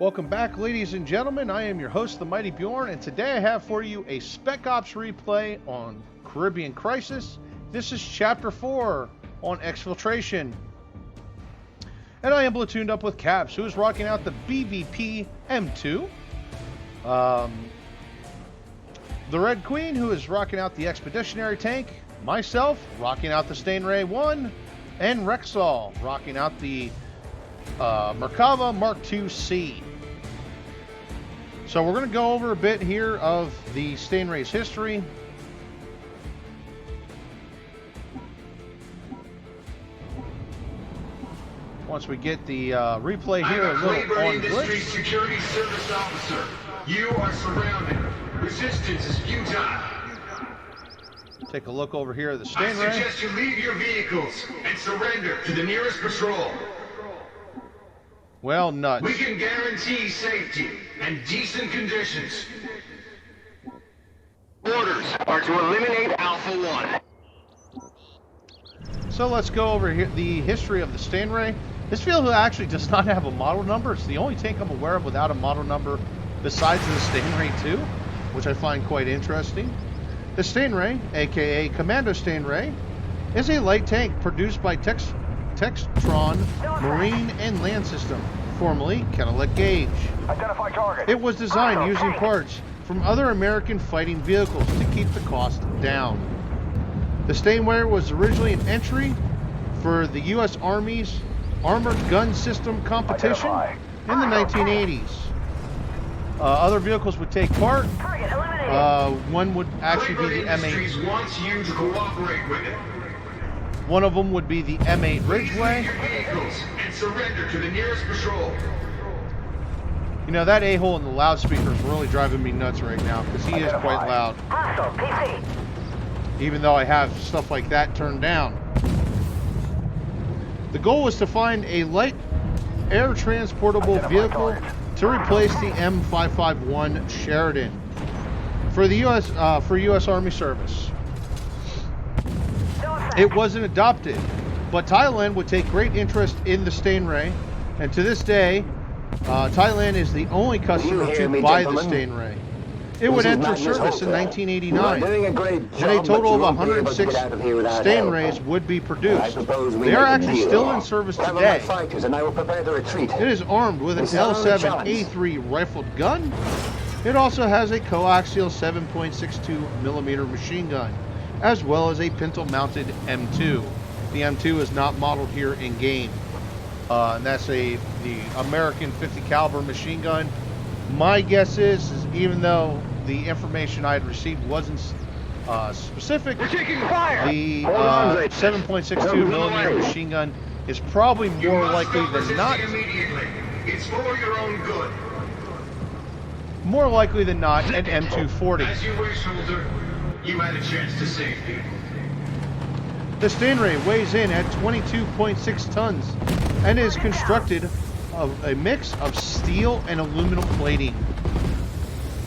Welcome back, ladies and gentlemen. I am your host, the Mighty Bjorn, and today I have for you a Spec Ops replay on Caribbean Crisis. This is Chapter 4 on Exfiltration. And I am platooned up with Caps, who is rocking out the BVP M2. The Red Queen, who is rocking out the Expeditionary Tank. Myself, rocking out the Stingray 1. And Rexall, rocking out the Merkava Mark II-C. So we're going to go over a bit here of the Stingray's history. Once we get the replay here, a little on glitch. Security Service Officer, you are surrounded. Resistance is futile. Take a look over here at the I Stingray. suggest you leave your vehicles and surrender to the nearest patrol. Well, nuts. We can guarantee safety and decent conditions. Orders are to eliminate Alpha 1. So let's go over here the history of the Stingray. This vehicle actually does not have a model number. It's the only tank I'm aware of without a model number besides the Stingray 2, which I find quite interesting. The Stingray, aka Commando Stingray, is a light tank produced by Textron Marine and Land System, formerly Cadillac Gauge. Identify target. It was designed using parts from other American fighting vehicles to keep the cost down. The Stingray was originally an entry for the U.S. Army's Armored Gun System competition in the 1980s. Other vehicles would take part. One would actually be the M8. Wants you to cooperate with it. One of them would be the M8 Ridgeway. Leave your vehicles and surrender to the nearest patrol. You know, that a-hole in the loudspeaker is really driving me nuts right now because he is quite loud. Hostile PC. Even though I have stuff like that turned down. The goal was to find a light air transportable vehicle to replace the M551 Sheridan for the U.S. Army service. It wasn't adopted, but Thailand would take great interest in the Stingray, and to this day, Thailand is the only customer to buy the Stingray. It would enter service in 1989, and a total of 106 Stingrays would be produced. They are actually still in service today. It is armed with an L7A3 rifled gun. It also has a coaxial 7.62 millimeter machine gun, as well as a pintle-mounted M2. The M2 is not modeled here in game, and that's the American 50 caliber machine gun. My guess is even though the information I had received wasn't specific, the 7.62 millimeter machine gun is probably more likely than not. It's for your own good. More likely than not, an M240. As you wish, soldier. You had a chance to safety. The Stingray weighs in at 22.6 tons and is constructed of a mix of steel and aluminum plating.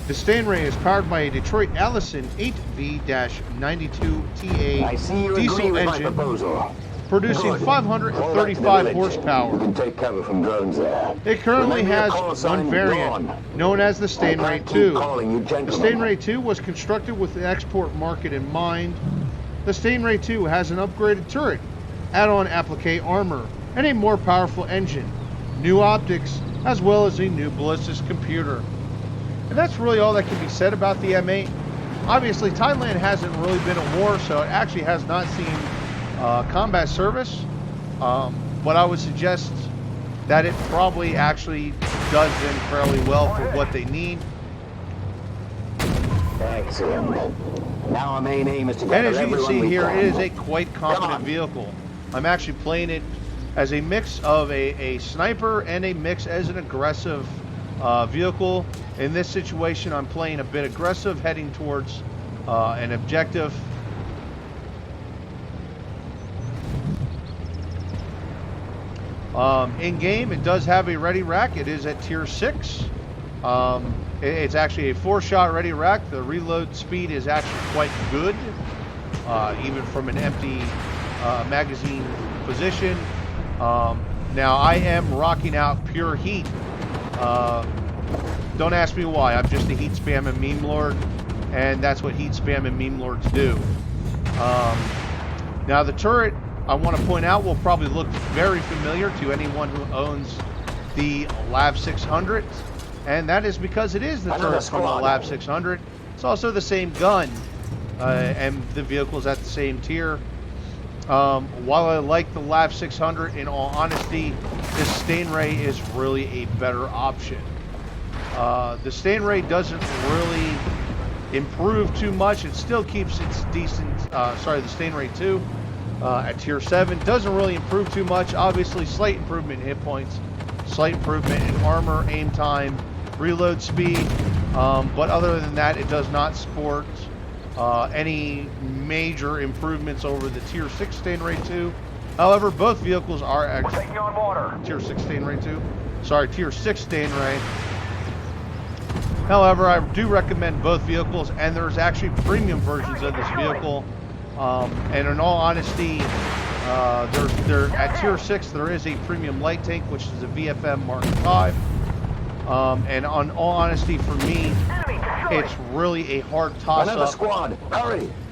The Stingray is powered by a Detroit Allison 8V-92TA diesel engine, producing 535 horsepower. You can take cover from drones there. It currently has one variant, known as the Stingray 2. The Stingray 2 was constructed with the export market in mind. The Stingray 2 has an upgraded turret, add-on applique armor, and a more powerful engine, new optics, as well as a new ballistics computer. And that's really all that can be said about the M8. Obviously, Thailand hasn't really been at war, so it actually has not seen combat service. But I would suggest that it probably actually does them fairly well for what they need. Excellent. Now our main aim is to And as you can see here, it is a quite competent vehicle. I'm actually playing it as a mix of a sniper and a mix as an aggressive vehicle. In this situation, I'm playing a bit aggressive, heading towards an objective. In game, it does have a ready rack. It is at tier 6. It's actually a 4-shot ready rack. The reload speed is actually quite good, even from an empty magazine position. Now I am rocking out pure heat Don't ask me why. I'm just a heat spam and meme lord, and that's what heat spam and meme lords do. Now the turret, I want to point out, will probably look very familiar to anyone who owns the Lav 600, and that is because it is the turret from the Lav 600. It's also the same gun, and the vehicle's at the same tier. While I like the Lav 600, in all honesty, this Stingray is really a better option. The Stingray doesn't really improve too much. It still keeps its decent, the Stingray 2 at tier 7. Doesn't really improve too much. Obviously, slight improvement in hit points, slight improvement in armor, aim time, reload speed. But other than that, it does not sport any major improvements over the tier 6 Stingray 2. However, both vehicles are actually tier 6 Stingray 2. Sorry, tier 6 Stingray. However, I do recommend both vehicles, and there's actually premium versions of this vehicle. And in all honesty, they're at tier 6. There is a premium light tank, which is a VFM Mark V. And on all honesty, for me, it's really a hard toss-up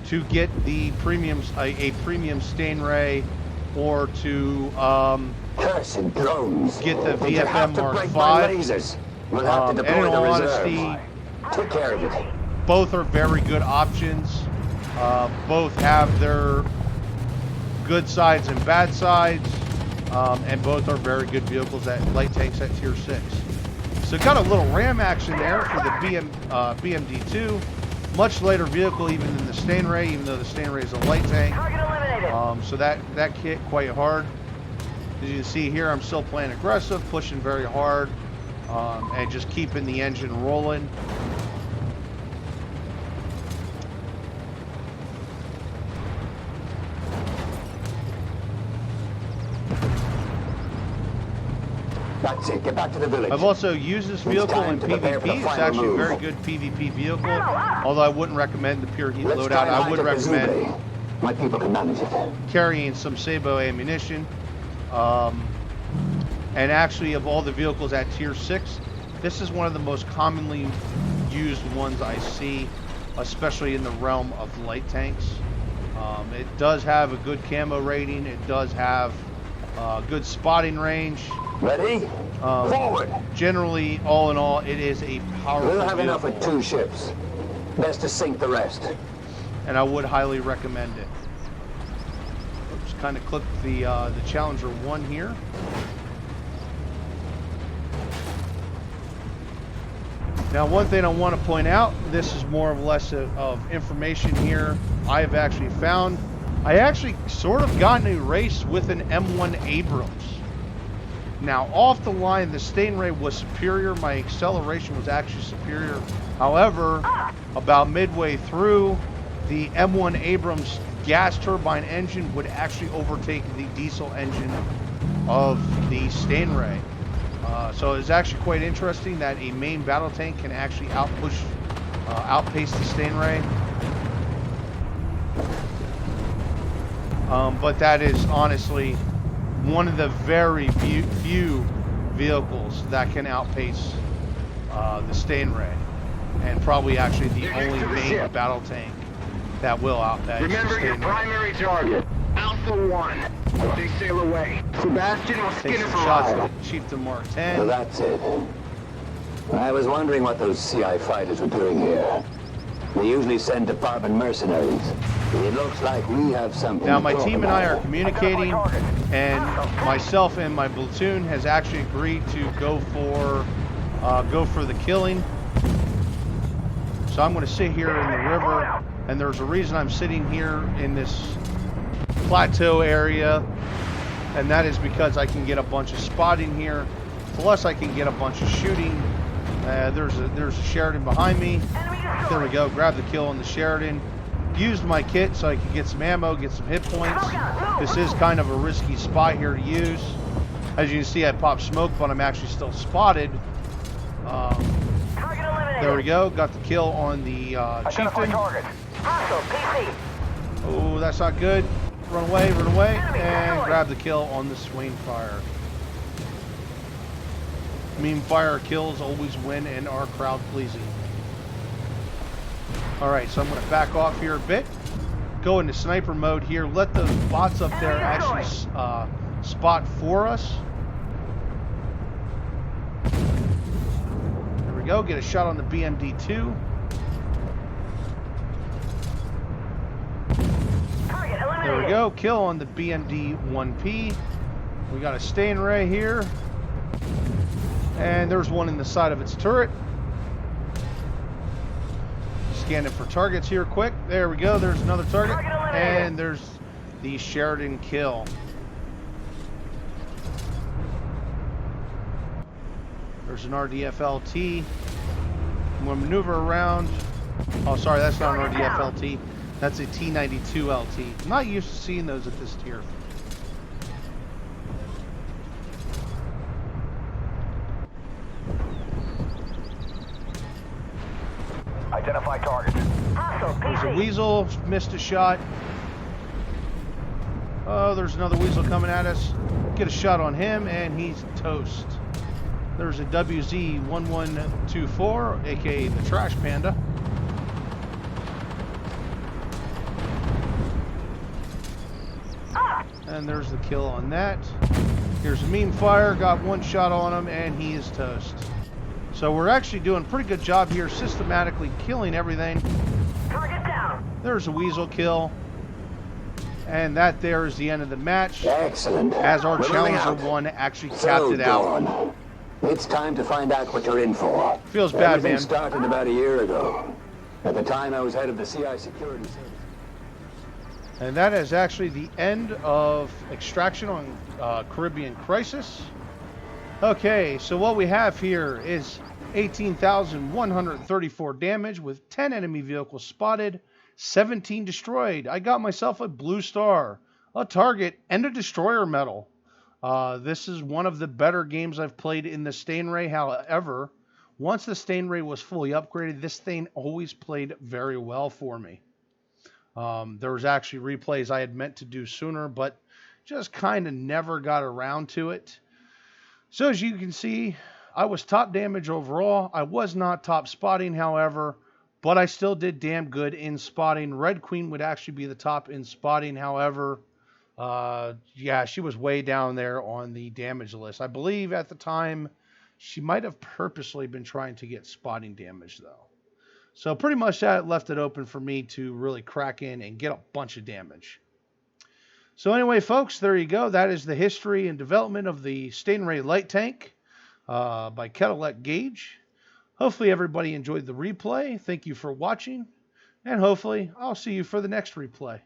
to get the premiums, a premium Stingray, or to get the VFM Mark V. And in all honesty, both are very good options. Both have their good sides and bad sides, and both are very good vehicles at light tanks at tier 6. So got a little RAM action there for the BMD2. Much lighter vehicle even than the Stingray, even though the Stingray is a light tank. So that hit quite hard. As you can see here, I'm still playing aggressive, pushing very hard, and just keeping the engine rolling. That's it. Get back to the village. I've also used this vehicle in PvP. It's actually a very good PvP vehicle. Although I wouldn't recommend the pure heat loadout. I would recommend my people can manage it. Carrying some Sabo ammunition. And actually, of all the vehicles at tier 6, this is one of the most commonly used ones I see, especially in the realm of light tanks. It does have a good camo rating. It does have good spotting range. Ready? Forward. Generally, all in all, it is a powerful We'll have vehicle. enough with 2 ships. Best to sink the rest. And I would highly recommend it. Just kind of click the Challenger 1 here. Now, one thing I want to point out, this is more or less of information here I've actually found. I actually sort of got in a race with an M1 Abrams. Now, off the line, the Stingray was superior. My acceleration was actually superior. However, about midway through, the M1 Abrams gas turbine engine would actually overtake the diesel engine of the Stingray. So it's actually quite interesting that a main battle tank can actually outpace the Stingray. But that is honestly one of the very few vehicles that can outpace the Stingray, and probably actually the only main battle tank that will outpace the Stingray. Remember your primary target, Alpha 1. They sail away. Sebastian will skin Takes it some for shots us. at Chieftain Mark So 10. that's it. I was wondering what those CI fighters were doing here. They usually send department mercenaries. It looks like we have something. Now to my talk team and I are about. communicating, and myself and my platoon has actually agreed to go for the killing. So I'm going to sit here in the river, and there's a reason I'm sitting here in this plateau area, and that is because I can get a bunch of spotting here, plus I can get a bunch of shooting. There's a Sheridan behind me. There we go. Grab the kill on the Sheridan. Used my kit so I could get some ammo, get some hit points. This is kind of a risky spot here to use. As you can see, I popped smoke, but I'm actually still spotted. There we go. Got the kill on the Chieftain. Oh, that's not good. Run away, and grab the kill on the Swain Fire. Meme fire kills always win and are crowd pleasing. Alright, so I'm going to back off here a bit. Go into sniper mode here. Let those bots up there actually spot for us. There we go. Get a shot on the BMD-2. There we go. Kill on the BMD-1P. We got a Stingray here. And there's one in the side of its turret. Scanning for targets here quick. There we go. There's another target. And there's the Sheridan kill. There's an RDF-LT. I'm going to maneuver around. Oh, sorry, that's not an RDF-LT. That's a T-92-LT. I'm not used to seeing those at this tier. Identify target. There's a weasel, missed a shot. Oh, there's another weasel coming at us. Get a shot on him, and he's toast. There's a WZ-1124, aka the Trash Panda. And there's the kill on that. Here's a meme fire, got one shot on him, and he is toast. So we're actually doing a pretty good job here, systematically killing everything. Target down. There's a weasel kill. And that there is the end of the match. Excellent. As our Challenger 1 actually capped it out. It's time to find out what you're in for. Feels bad, Everything man. started about a year ago. At the time, I was head of the CI security service. And that is actually the end of Extraction on Caribbean Crisis. Okay, so what we have here is 18,134 damage with 10 enemy vehicles spotted, 17 destroyed. I got myself a blue star, a target, and a destroyer medal. This is one of the better games I've played in the Stingray. However, once the Stingray was fully upgraded, this thing always played very well for me. There was actually replays I had meant to do sooner, but just kind of never got around to it. So as you can see, I was top damage overall. I was not top spotting, however, but I still did damn good in spotting. Red Queen would actually be the top in spotting, however. Yeah, she was way down there on the damage list. I believe at the time she might have purposely been trying to get spotting damage, though. So pretty much that left it open for me to really crack in and get a bunch of damage. So anyway, folks, there you go. That is the history and development of the Stingray Light Tank by Cadillac Gauge. Hopefully everybody enjoyed the replay. Thank you for watching. And hopefully I'll see you for the next replay.